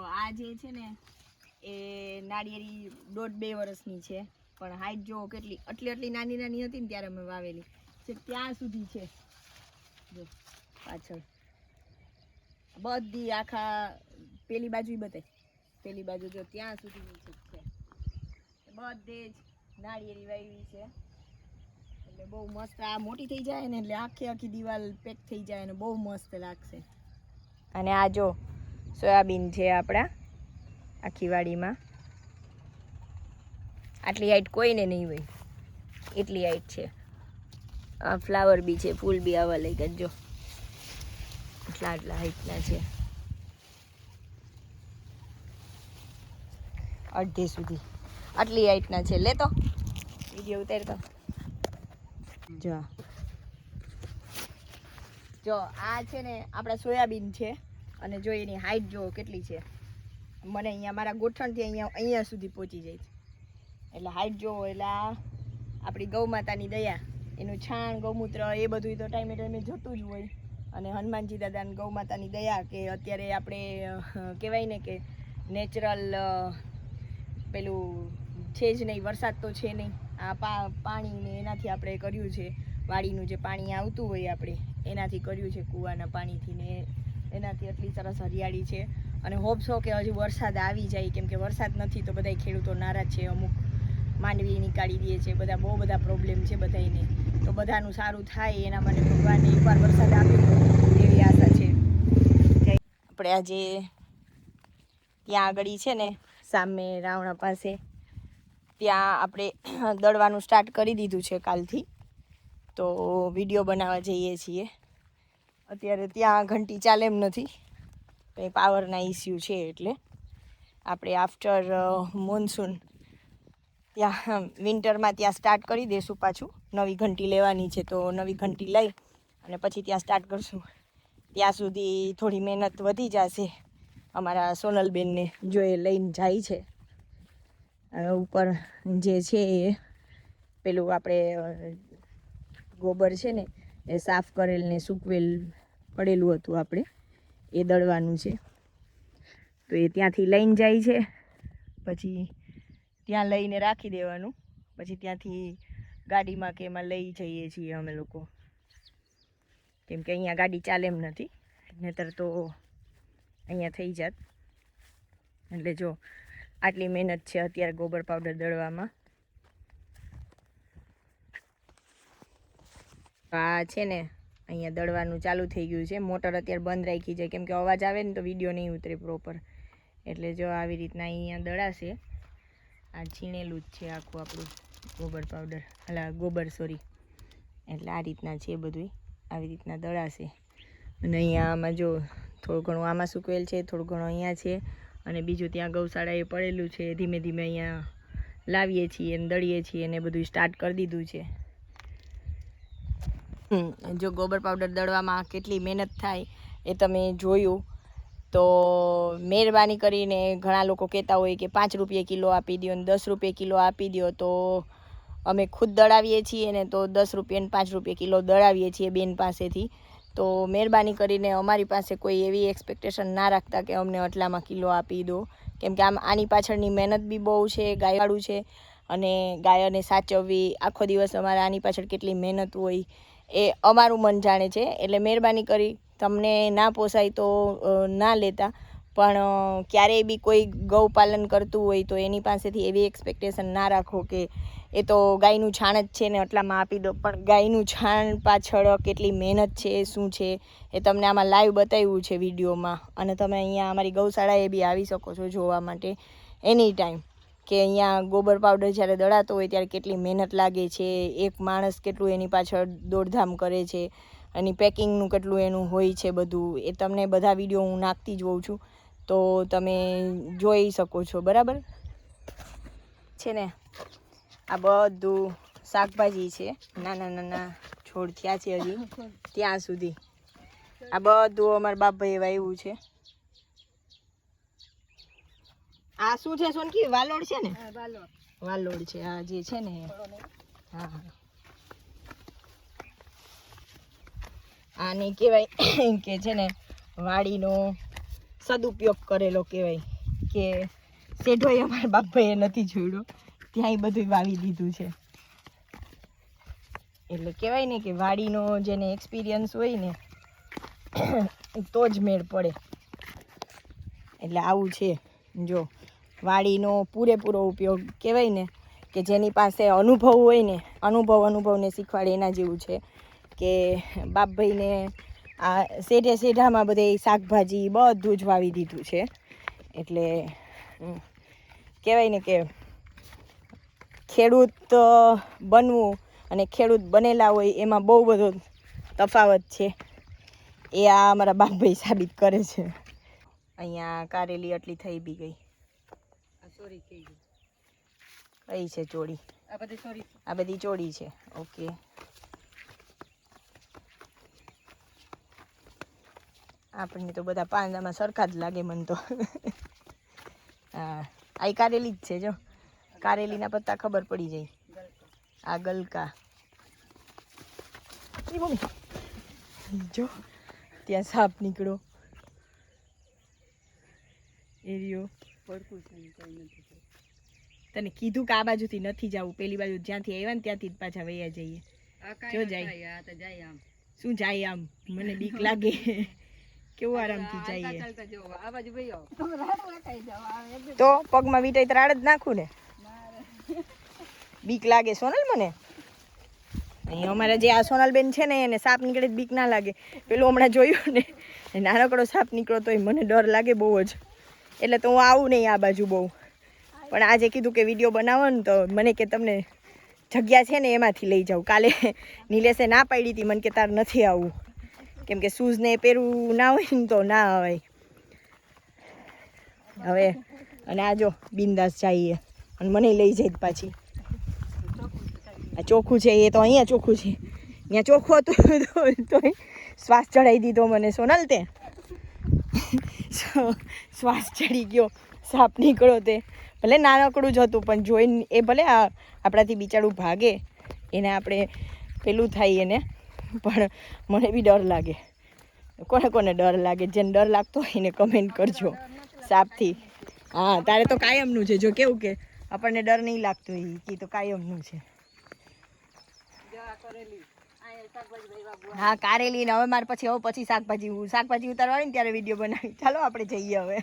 આ જે છે ને એ નાળિયેરી 1.5-2 વર્ષની છે, પણ હાઈટ જો કેટલી આટલી નાની નાની હતી ને ત્યારે અમે વાવેલી છે, ત્યાં સુધી છે જો પાછળ બધી આખા પેલી બાજુ બતાય, પેલી બાજુ જો ત્યાં સુધીની છે બધે જ નાળિયેરી વાવી છે. એટલે બહુ મસ્ત આ મોટી થઈ જાય ને એટલે આખી દિવાલ પેક થઈ જાય અને બહુ મસ્ત લાગશે. અને આ જો સોયાબીન છે આપણા આખી વાડીમાં, આટલી હાઈટ કોઈને નહીં હોય એટલી હાઈટ છે. આ ફ્લાવર બી છે, ફૂલ બી આવવા લાગ્યા જો આટલા હાઈટના છે, અડધી સુધી આટલી હાઈટના છે. લેતો વિડીયો ઉતારતો જો આ છે ને આપણા સોયાબીન છે, અને જો એની હાઈટ જો કેટલી છે, મને અહીંયા મારા ગોઠણથી અહીંયા સુધી પહોંચી જાય છે. એટલે હાઈટ જોવો એટલે આ આપણી ગૌ માતાની દયા, એનું છાણ ગૌમૂત્ર એ બધું તો ટાઈમે ટાઈમે જતું જ હોય. અને હનુમાનજી દાદાની ગૌ માતાની દયા કે અત્યારે આપણે કહેવાય ને કે નેચરલ પેલું છે જ નહીં, વરસાદ તો છે નહીં, આ પાણીને એનાથી આપણે કર્યું છે. વાડીનું જે પાણી આવતું હોય આપણે એનાથી કર્યું છે, કૂવાના પાણીથી ને એનાથી એટલી સરસ હરિયાળી છે. અને હોપસો કે હજુ વરસાદ આવી જાય, કેમ કે વરસાદ નથી તો બધા ખેડૂતો નારાજ છે. અમુક માંડવી નીકાળી દે છે, બધા બહુ બધા પ્રોબ્લેમ છે બધાને, તો બધાનું સારું થાય એના માટે ભગવાનને એકવાર વરસાદ આપે એવી આશા છે. આપણે આજે ત્યાં આગળ છે ને સામે રાવણા પાસે ત્યાં આપણે દળવાનું સ્ટાર્ટ કરી દીધું છે કાલથી, તો વિડીયો બનાવવા જઈએ છીએ. અત્યારે ત્યાં ઘંટી ચાલે એમ નથી, કંઈ પાવરના ઇસ્યુ છે, એટલે આપણે આફ્ટર મોન્સૂન ત્યાં વિન્ટરમાં ત્યાં સ્ટાર્ટ કરી દઈશું. પાછું નવી ઘંટી લેવાની છે, તો નવી ઘંટી લઈ અને પછી ત્યાં સ્ટાર્ટ કરશું. ત્યાં સુધી થોડી મહેનત વધી જશે અમારા સોનલબેનને, જો એ લઈને જાય છે ઉપર જે છે એ પેલું આપણે ગોબર છે ને એ સાફ કરેલ ને સૂકવેલ પડેલું હતું આપણે એ દળવાનું છે, તો એ ત્યાંથી લઈને જાય છે. પછી ત્યાં લઈને રાખી દેવાનું, પછી ત્યાંથી ગાડીમાં કે એમાં લઈ જઈએ છીએ અમે લોકો, કેમ કે અહીંયા ગાડી ચાલે એમ નથી, નહીતર તો અહીંયા થઈ જાત. એટલે જો આટલી મહેનત છે અત્યારે ગોબર પાવડર દળવામાં. આ છે ને અહીંયા દળવાનું ચાલુ થઈ ગયું છે. મોટર અત્યારે બંધ રાખી છે, કેમ કે અવાજ આવે ને તો વિડીયો નહીં ઉતરે પ્રોપર. એટલે જો આવી રીતના અહીંયા દળાશે. આ છીણેલું જ છે આખું આપણું ગોબર પાવડર, ગોબર સોરી. એટલે આ રીતના છે બધું, આવી રીતના દળાશે. અને અહીંયા આમાં જો થોડું ઘણું આમાં સૂકવેલ છે, થોડું ઘણું અહીંયા છે, અને બીજું ત્યાં ગૌશાળાએ પડેલું છે. ધીમે ધીમે અહીંયા લાવીએ છીએ અને દળીએ છીએ, અને બધું સ્ટાર્ટ કરી દીધું છે. જો ગોબર પાવડર દળવામાં કેટલી મહેનત થાય એ તમે જોયું, તો મહેરબાની કરીને ઘણા લોકો કહેતા હોય કે 5 રૂપિયા કિલો આપી દો ને 10 રૂપિયા કિલો આપી દો, તો અમે ખુદ દળાવીએ છીએ ને તો 10 રૂપિયા ને 5 રૂપિયા કિલો દળાવીએ છીએ બેન પાસેથી. તો મહેરબાની કરીને અમારી પાસે કોઈ એવી એક્સપેક્ટેશન ના રાખતા કે અમને આટલામાં કિલો આપી દો, કેમ કે આની પાછળની મહેનત બી બહુ છે, ગાયવાળું છે, અને ગાયોને સાચવવી આખો દિવસ અમારે આની પાછળ કેટલી મહેનત હોય એ અમારું મન જાણે છે. એટલે મહેરબાની કરી તમને ના પોસાય તો ના લેતા, પણ ક્યારેય બી કોઈ ગૌપાલન કરતું હોય તો એની પાસેથી એવી એક્સપેક્ટેશન ના રાખો કે એ તો ગાયનું છાણ જ છે ને એટલામાં આપી દો. પણ ગાયનું છાણ પાછળ કેટલી મહેનત છે, શું છે, એ તમને આમાં લાઈવ બતાવ્યું છે વિડીયોમાં. અને તમે અહીંયા અમારી ગૌશાળાએ બી આવી શકો છો જોવા માટે એની ટાઈમ, કે અહીંયા ગોબર પાવડર જ્યારે દળાતો હોય ત્યારે કેટલી મહેનત લાગે છે, એક માણસ કેટલું એની પાછળ દોડધામ કરે છે, એની પેકિંગનું કેટલું એનું હોય છે બધું. એ તમને બધા વિડીયો હું નાખતી જ હોઉં છું, તો તમે જોઈ શકો છો. બરાબર છે ને. આ બધું શાકભાજી છે, નાના નાના છોડ થયા છે હજી ત્યાં સુધી. આ બધું અમારા બાપભાઈએ વાવ્યું છે. આ શું છે સોનકી? વાલોડ છે ને? વાલોડ છે આ જે છે ને. હા, આને કહેવાય કે છે ને વાડીનો સદુપયોગ કરેલો કહેવાય. કે શેઢોય અમારા બાપભાઈએ નથી જોડ્યો, ત્યાંય બધું વાવી દીધું છે. એટલે કહેવાય ને કે વાડીનો જેને એક્સપિરિયન્સ હોય ને તો જ મેળ પડે. એટલે આવું છે જો વાડીનો પૂરેપૂરો ઉપયોગ કહેવાય ને કે જેની પાસે અનુભવ હોય ને અનુભવને શીખવાડે એના જેવું છે કે બાપભાઈને આ શેઢામાં બધે શાકભાજી બધું જ વાવી દીધું છે. એટલે કહેવાય ને કે ખેડૂત બનવું અને ખેડૂત બનેલા હોય એમાં બહુ બધો તફાવત છે. એ આ અમારા બાપભાઈ સાબિત કરે છે. અહીંયા કારેલી આટલી થઈ બી ગઈ. કઈ છે ચોળી? આ બધી ચોળી છે. ઓકે, આપણને તો બધા પાંદામાં સરખા જ લાગે મને તો. હા, આ કારેલી જ છે. જો કારેલીના પત્તા ખબર પડી જાય. આ ગલકા જો ત્યાં સાપ નીકળો એરિયો. તને કીધું કે આ બાજુથી નથી જવું, પેલી બાજુ જ્યાંથી આવ્યા ને ત્યાંથી જ પાછા વયા જઈએ. જો જાય શું જાય આમ, મને બીક લાગે. કેવું આરામથી જઈએ તો પગમાં વીટાઈ ત્રાડ જ નાખું ને, બીક લાગે સોનલ મને. અહીં અમારા જે આ સોનલબેન છે ને એને સાપ નીકળે બીક ના લાગે. પેલું હમણાં જોયું ને નાનકડો સાપ નીકળો તો મને ડર લાગે બહુ જ. એટલે તો હું આવું નહીં આ બાજુ બહુ. પણ આજે કીધું કે વિડીયો બનાવો ને તો મને કે તમને જગ્યા છે ને એમાંથી લઈ જાઉં. કાલે નિલેશે ના પાડી હતી મને કે તાર નથી આવવું, કેમ કે શૂઝ ને પહેરવું ના હોય ને તો ના આવે. હવે અને આ જો બિંદાસ જઈએ અને મને લઈ જાય પાછી. આ ચોખ્ખું છે એ તો અહીંયા ચોખ્ખું છે, અહીંયા ચોખ્ખું હતું તો શ્વાસ ચડાવી દીધો મને સોનલ. તે શ્વાસ ચડી ગયો, સાપ નીકળો તે. ભલે નાનકડું જ હતું પણ જોઈને એ ભલે આપણાથી બિચારું ભાગે એને આપણે પેલું થાય એને, પણ મને બી ડર લાગે. કોને કોને ડર લાગે? જેને ડર લાગતો હોય એને કમેન્ટ કરજો સાપથી. હા, તારે તો કાયમનું છે. જો કેવું કે આપણને ડર નહીં લાગતો એ તો કાયમનું છે. હા, કારેલી ને હવે મારે પછી શાકભાજી ઉતારવાની ને ત્યારે વિડીયો બનાવી. ચાલો આપણે જઈએ હવે.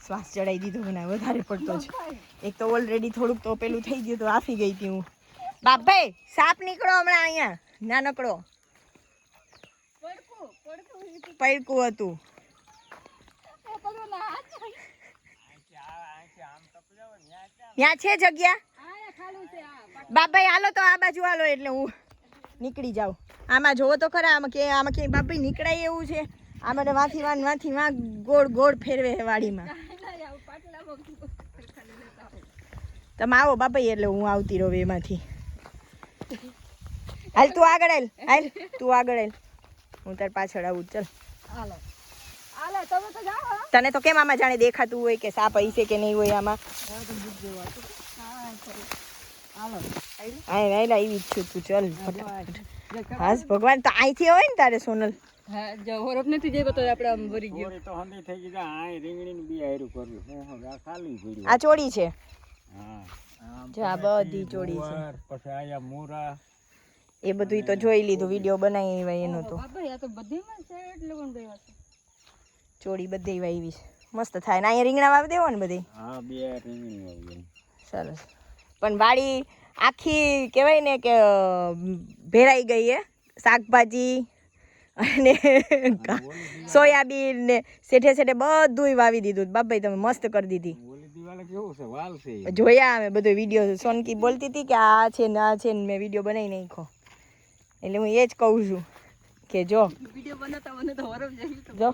શ્વાસ ચડાવી દીધો મને વધારે પડતો છે. એક તો ઓલરેડી થોડુંક તો પેલું થઈ ગયું તો આફી ગઈ હતી હું. બાપભાઈ સાપ નીકળો હમણાં અહીંયા નાનકડો પડકું હતું. ત્યાં છે જગ્યા? બાપભાઈ હાલો તો આ બાજુ હાલો એટલે હું નીકળી જાઉં. આમાં જોવો તો ખરા, આમાં ક્યાંય બાપભાઈ નીકળાય એવું છે? આમાં વાંથી ગોળ ગોળ ફેરવે વાડીમાં. તમે આવો બાપભાઈ એટલે હું આવતી રહું એમાંથી. હાલ તું આગળ હાલ તું આગળ હાલ, હું તાર પાછળ આવું. ચાલ તને તો કેમ આમાં જાણે દેખાતું હોય કે સાપ હશે કે નહીં હોય આમાં? આવી જ છું તું. ચાલ ફટાફટ. હા ભગવાન તો અહીંથી હોય ને તારે સોનલ. આ ચોળી છે. આ બધી ચોળી છે. એ બધું તો જોઈ લીધું, વિડીયો બનાવી એનો તો. ચોળી બધી વાવી મસ્ત થાય ને. અહીંયા રીંગણા વાવી દેવો ને બધી. સરસ. પણ વાડી આખી કહેવાય ને કે ભેરાઈ ગઈ હે. શાકભાજી અને સોયાબીન ને શેઠે શેઠે બધું વાવી દીધું. બાપભાઈ તમે મસ્ત કરી દીધી. જોયા અમે બધો વિડીયો. સોનકી બોલતી હતી કે આ છે ને આ છે ને, મેં વિડીયો બનાવી નાખ્યો. એટલે હું એ જ કહું છું કે જો જો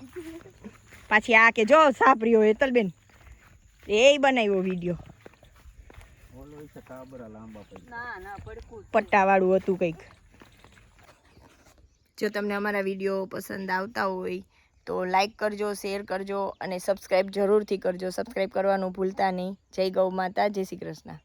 પાછી આ કે જો સાપર્યો હેતલબેન એ બનાવ્યો વિડીયો. પટ્ટા વાળું હતું કંઈક. જો તમને અમારા વિડીયો પસંદ આવતા હોય તો લાઈક કરજો, શેર કરજો અને સબસ્ક્રાઈબ જરૂરથી કરજો. સબસ્ક્રાઈબ કરવાનું ભૂલતા નહીં. જય ગૌ માતા, જય શ્રી કૃષ્ણ.